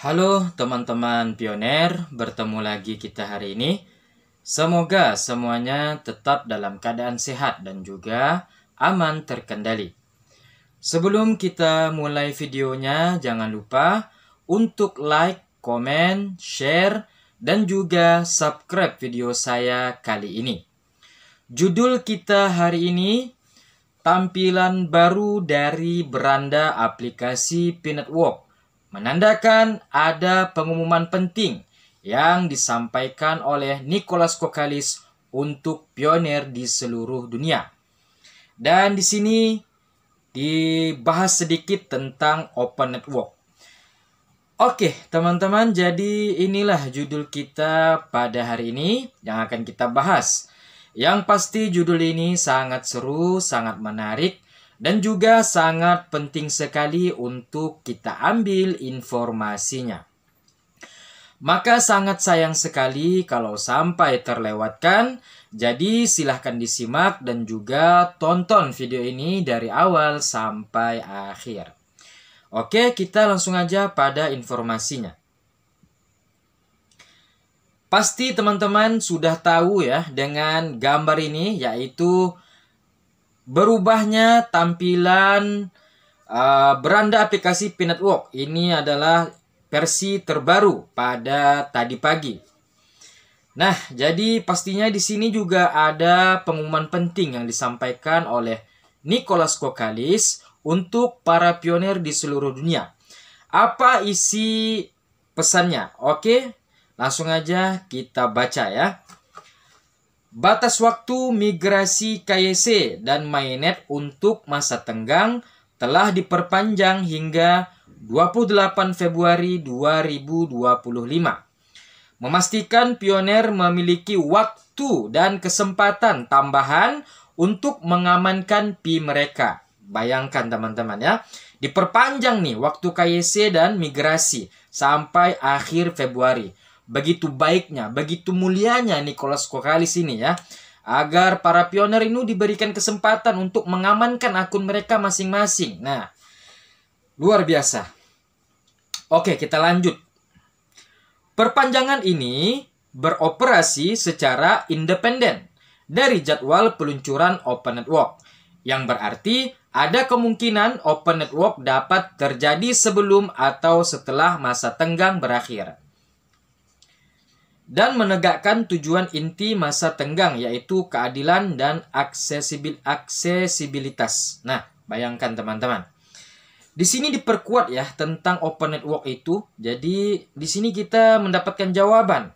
Halo teman-teman pioner, bertemu lagi kita hari ini. Semoga semuanya tetap dalam keadaan sehat dan juga aman terkendali. Sebelum kita mulai videonya, jangan lupa untuk like, komen, share, dan juga subscribe video saya kali ini. Judul kita hari ini, tampilan baru dari beranda aplikasi Pinetwork, menandakan ada pengumuman penting yang disampaikan oleh Nicholas Kokalis untuk pioner di seluruh dunia. Dan di sini dibahas sedikit tentang Open Network. Oke, teman-teman, jadi inilah judul kita pada hari ini yang akan kita bahas. Yang pasti judul ini sangat seru, sangat menarik, dan juga sangat penting sekali untuk kita ambil informasinya. Maka sangat sayang sekali kalau sampai terlewatkan. Jadi silahkan disimak dan juga tonton video ini dari awal sampai akhir. Oke, kita langsung aja pada informasinya. Pasti teman-teman sudah tahu ya dengan gambar ini, yaitu berubahnya tampilan beranda aplikasi Pinetwork. Ini adalah versi terbaru pada tadi pagi. Nah, jadi pastinya di sini juga ada pengumuman penting yang disampaikan oleh Nicholas Kokalis untuk para pionir di seluruh dunia. Apa isi pesannya? Oke, langsung aja kita baca ya. Batas waktu migrasi KYC dan mainnet untuk masa tenggang telah diperpanjang hingga 28 Februari 2025. Memastikan pioner memiliki waktu dan kesempatan tambahan untuk mengamankan PI mereka. Bayangkan teman-teman ya, diperpanjang nih waktu KYC dan migrasi sampai akhir Februari. Begitu baiknya, begitu mulianya Nicholas Kokalis ini ya, agar para pioner ini diberikan kesempatan untuk mengamankan akun mereka masing-masing. Nah, luar biasa. Oke, kita lanjut. Perpanjangan ini beroperasi secara independen dari jadwal peluncuran Open Network, yang berarti ada kemungkinan Open Network dapat terjadi sebelum atau setelah masa tenggang berakhir. Dan menegakkan tujuan inti masa tenggang, yaitu keadilan dan aksesibilitas. Nah, bayangkan teman-teman. Di sini diperkuat ya tentang Open Network itu. Jadi di sini kita mendapatkan jawaban.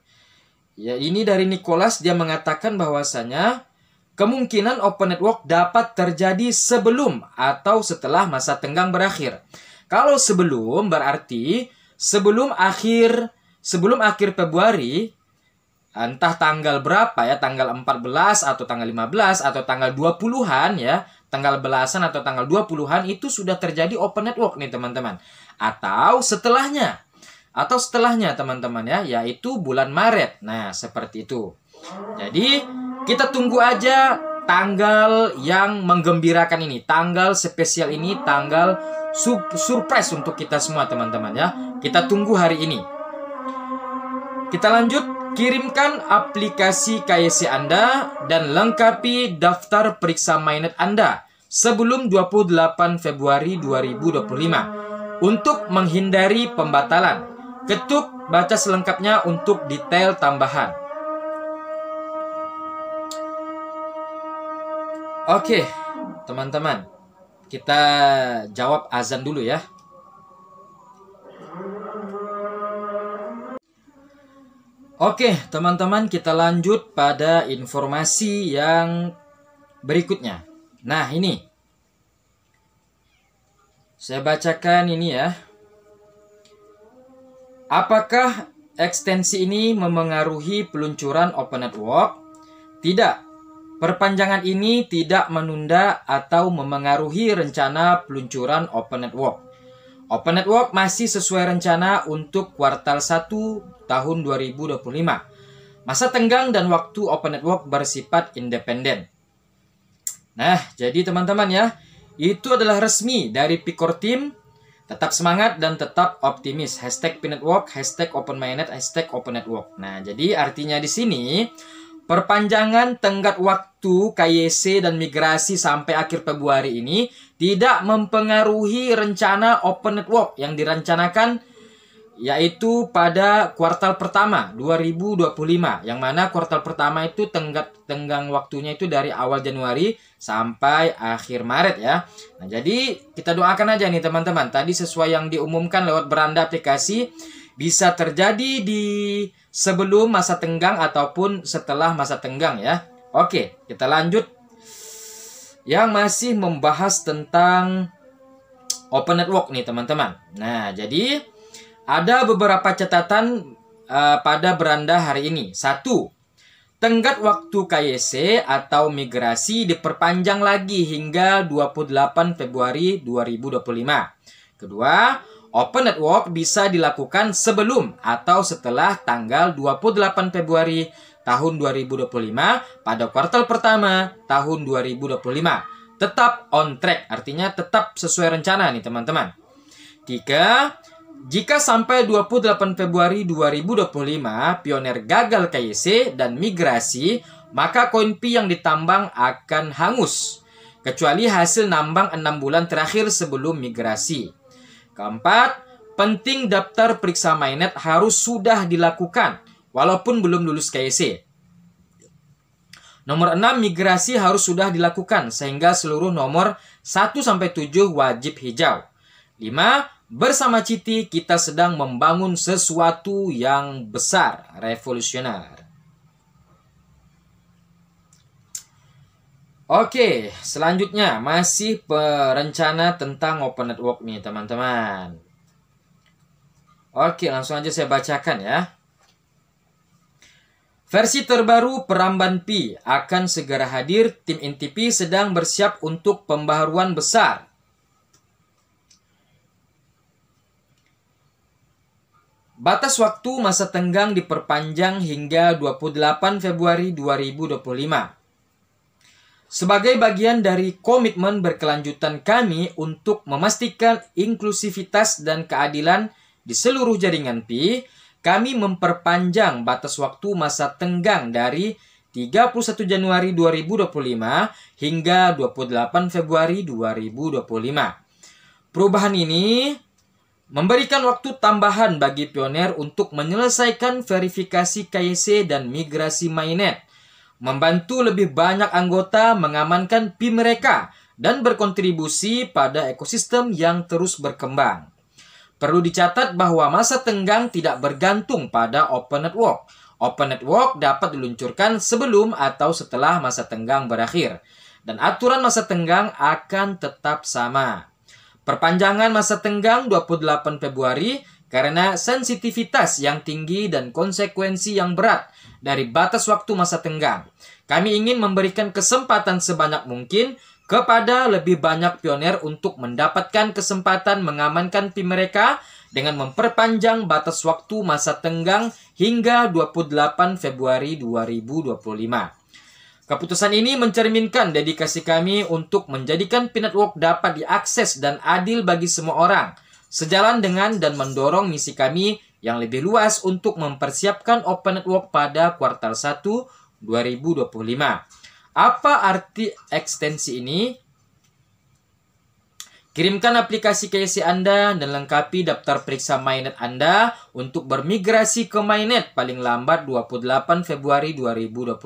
Ya, ini dari Nicholas, dia mengatakan bahwasanya kemungkinan Open Network dapat terjadi sebelum atau setelah masa tenggang berakhir. Kalau sebelum berarti sebelum akhir Februari, entah tanggal berapa ya, tanggal 14 atau tanggal 15 atau tanggal 20-an ya, tanggal belasan atau tanggal 20-an itu sudah terjadi Open Network nih teman-teman. Atau setelahnya teman-teman ya, yaitu bulan Maret. Nah, seperti itu. Jadi, kita tunggu aja tanggal yang menggembirakan ini, tanggal spesial ini, tanggal surprise untuk kita semua teman-teman ya. Kita tunggu hari ini. Kita lanjut. Kirimkan aplikasi KYC Anda dan lengkapi daftar periksa mainnet Anda sebelum 28 Februari 2025 untuk menghindari pembatalan. Ketuk baca selengkapnya untuk detail tambahan. Oke, teman-teman. Kita jawab azan dulu ya. Oke, teman-teman, kita lanjut pada informasi yang berikutnya. Nah, ini. Saya bacakan ini ya. Apakah ekstensi ini memengaruhi peluncuran Open Network? Tidak. Perpanjangan ini tidak menunda atau memengaruhi rencana peluncuran Open Network. Open Network masih sesuai rencana untuk kuartal 1 tahun 2025. Masa tenggang dan waktu Open Network bersifat independen. Nah, jadi teman-teman ya, itu adalah resmi dari Picor Team Tetap semangat dan tetap optimis. Hashtag #PinNetwork, hashtag #OpenMyNet, hashtag #OpenNetwork. Nah, jadi artinya di sini perpanjangan tenggat waktu KYC dan migrasi sampai akhir Februari ini tidak mempengaruhi rencana Open Network yang direncanakan yaitu pada kuartal pertama 2025, yang mana kuartal pertama itu tenggang waktunya itu dari awal Januari sampai akhir Maret ya. Nah, jadi kita doakan aja nih teman-teman, tadi sesuai yang diumumkan lewat beranda aplikasi bisa terjadi di sebelum masa tenggang ataupun setelah masa tenggang ya. Oke, kita lanjut yang masih membahas tentang Open Network nih teman-teman. Nah, jadi ada beberapa catatan pada beranda hari ini. 1. Tenggat waktu KYC atau migrasi diperpanjang lagi hingga 28 Februari 2025. Kedua, Open Network bisa dilakukan sebelum atau setelah tanggal 28 Februari tahun 2025 pada kuartal pertama tahun 2025. Tetap on track, artinya tetap sesuai rencana nih teman-teman. 3. Jika sampai 28 Februari 2025 Pioneer gagal KYC dan migrasi, maka koin Pi yang ditambang akan hangus, kecuali hasil nambang 6 bulan terakhir sebelum migrasi. Keempat, penting daftar periksa mainnet harus sudah dilakukan walaupun belum lulus KYC. Nomor 6, migrasi harus sudah dilakukan sehingga seluruh nomor 1-7 wajib hijau. 5, bersama Citi kita sedang membangun sesuatu yang besar, revolusioner. Oke, selanjutnya masih perencana tentang Open Network nih teman-teman. Oke, langsung aja saya bacakan ya. Versi terbaru Peramban Pi akan segera hadir. Tim INTP sedang bersiap untuk pembaharuan besar. Batas waktu masa tenggang diperpanjang hingga 28 Februari 2025. Sebagai bagian dari komitmen berkelanjutan kami untuk memastikan inklusivitas dan keadilan di seluruh jaringan Pi, kami memperpanjang batas waktu masa tenggang dari 31 Januari 2025 hingga 28 Februari 2025. Perubahan ini memberikan waktu tambahan bagi Pioneer untuk menyelesaikan verifikasi KYC dan migrasi mainnet, membantu lebih banyak anggota mengamankan Pi mereka, dan berkontribusi pada ekosistem yang terus berkembang. Perlu dicatat bahwa masa tenggang tidak bergantung pada Open Network. Open Network dapat diluncurkan sebelum atau setelah masa tenggang berakhir, dan aturan masa tenggang akan tetap sama. Perpanjangan masa tenggang 28 Februari karena sensitivitas yang tinggi dan konsekuensi yang berat dari batas waktu masa tenggang. Kami ingin memberikan kesempatan sebanyak mungkin kepada lebih banyak Pioneer untuk mendapatkan kesempatan mengamankan Pi mereka dengan memperpanjang batas waktu masa tenggang hingga 28 Februari 2025. Keputusan ini mencerminkan dedikasi kami untuk menjadikan Pi Network dapat diakses dan adil bagi semua orang, sejalan dengan dan mendorong misi kami yang lebih luas untuk mempersiapkan Open Network pada kuartal 1 2025. Apa arti ekstensi ini? Kirimkan aplikasi KYC Anda dan lengkapi daftar periksa mainnet Anda untuk bermigrasi ke mainnet paling lambat 28 Februari 2025.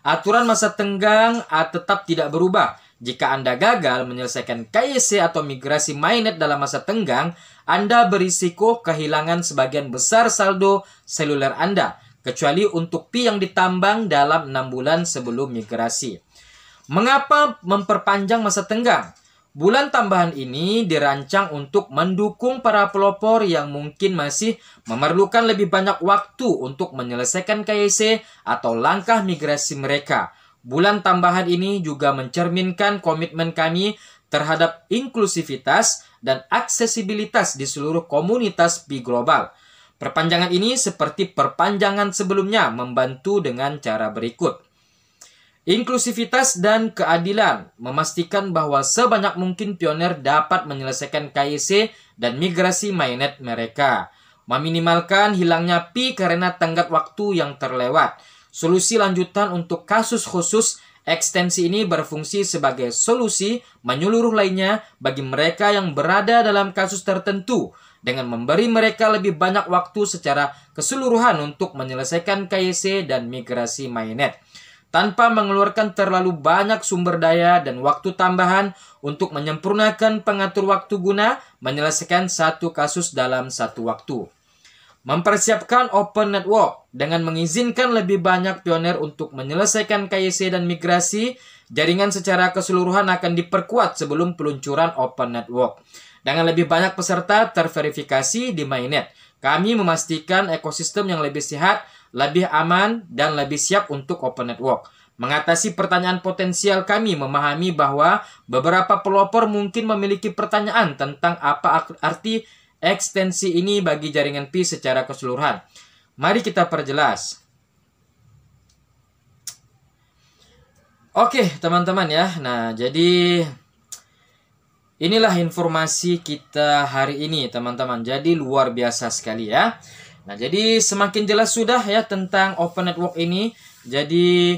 Aturan masa tenggang tetap tidak berubah. Jika Anda gagal menyelesaikan KYC atau migrasi mainnet dalam masa tenggang, Anda berisiko kehilangan sebagian besar saldo seluler Anda, kecuali untuk Pi yang ditambang dalam 6 bulan sebelum migrasi. Mengapa memperpanjang masa tenggang? Bulan tambahan ini dirancang untuk mendukung para pelopor yang mungkin masih memerlukan lebih banyak waktu untuk menyelesaikan KYC atau langkah migrasi mereka. Bulan tambahan ini juga mencerminkan komitmen kami terhadap inklusivitas dan aksesibilitas di seluruh komunitas Pi global. Perpanjangan ini seperti perpanjangan sebelumnya membantu dengan cara berikut. Inklusivitas dan keadilan, memastikan bahwa sebanyak mungkin pioner dapat menyelesaikan KYC dan migrasi mainnet mereka. Meminimalkan hilangnya pi karena tenggat waktu yang terlewat. Solusi lanjutan untuk kasus khusus, ekstensi ini berfungsi sebagai solusi menyeluruh lainnya bagi mereka yang berada dalam kasus tertentu, dengan memberi mereka lebih banyak waktu secara keseluruhan untuk menyelesaikan KYC dan migrasi mainnet, tanpa mengeluarkan terlalu banyak sumber daya dan waktu tambahan untuk menyempurnakan pengatur waktu guna menyelesaikan satu kasus dalam satu waktu. Mempersiapkan open network dengan mengizinkan lebih banyak pioner untuk menyelesaikan KYC dan migrasi, jaringan secara keseluruhan akan diperkuat sebelum peluncuran open network. Dengan lebih banyak peserta terverifikasi di mainnet, kami memastikan ekosistem yang lebih sehat, lebih aman, dan lebih siap untuk open network. Mengatasi pertanyaan potensial, kami memahami bahwa beberapa pelopor mungkin memiliki pertanyaan tentang apa arti ekstensi ini bagi jaringan pi secara keseluruhan. Mari kita perjelas. Oke, teman-teman ya. Nah, jadi inilah informasi kita hari ini, teman-teman. Jadi luar biasa sekali ya. Nah, jadi semakin jelas sudah ya tentang open network ini. Jadi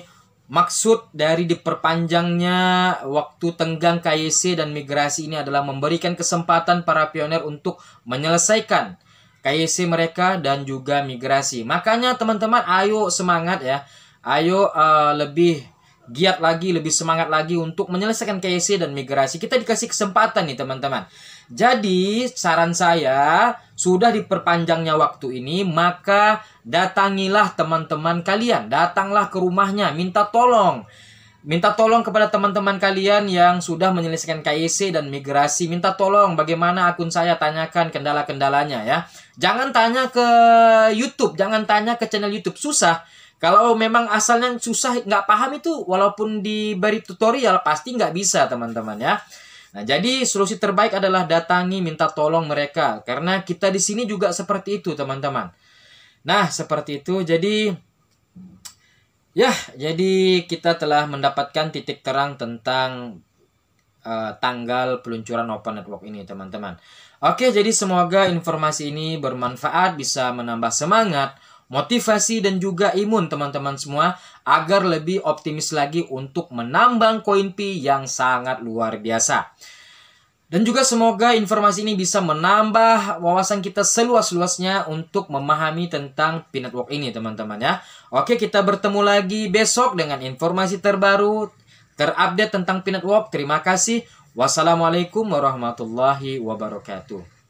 maksud dari diperpanjangnya waktu tenggang KYC dan migrasi ini adalah memberikan kesempatan para pioner untuk menyelesaikan KYC mereka dan juga migrasi. Makanya teman-teman, ayo semangat ya. Ayo lebih giat lagi, lebih semangat lagi untuk menyelesaikan KYC dan migrasi. Kita dikasih kesempatan nih teman-teman. Jadi saran saya, sudah diperpanjangnya waktu ini, maka datangilah teman-teman kalian. Datanglah ke rumahnya, minta tolong. Minta tolong kepada teman-teman kalian yang sudah menyelesaikan KYC dan migrasi. Minta tolong bagaimana akun saya, tanyakan kendala-kendalanya ya. Jangan tanya ke YouTube, jangan tanya ke channel YouTube, susah. Kalau memang asalnya susah, nggak paham itu, walaupun diberi tutorial, pasti nggak bisa teman-teman ya. Nah, jadi solusi terbaik adalah datangi, minta tolong mereka. Karena kita di sini juga seperti itu, teman-teman. Nah, seperti itu. Jadi, ya, jadi kita telah mendapatkan titik terang tentang tanggal peluncuran open network ini, teman-teman. Oke, jadi semoga informasi ini bermanfaat, bisa menambah semangat, motivasi, dan juga imun teman-teman semua agar lebih optimis lagi untuk menambang koin pi yang sangat luar biasa. Dan juga semoga informasi ini bisa menambah wawasan kita seluas-luasnya untuk memahami tentang pi network ini teman-teman ya. Oke, kita bertemu lagi besok dengan informasi terbaru, terupdate tentang pi network. Terima kasih. Wassalamualaikum warahmatullahi wabarakatuh.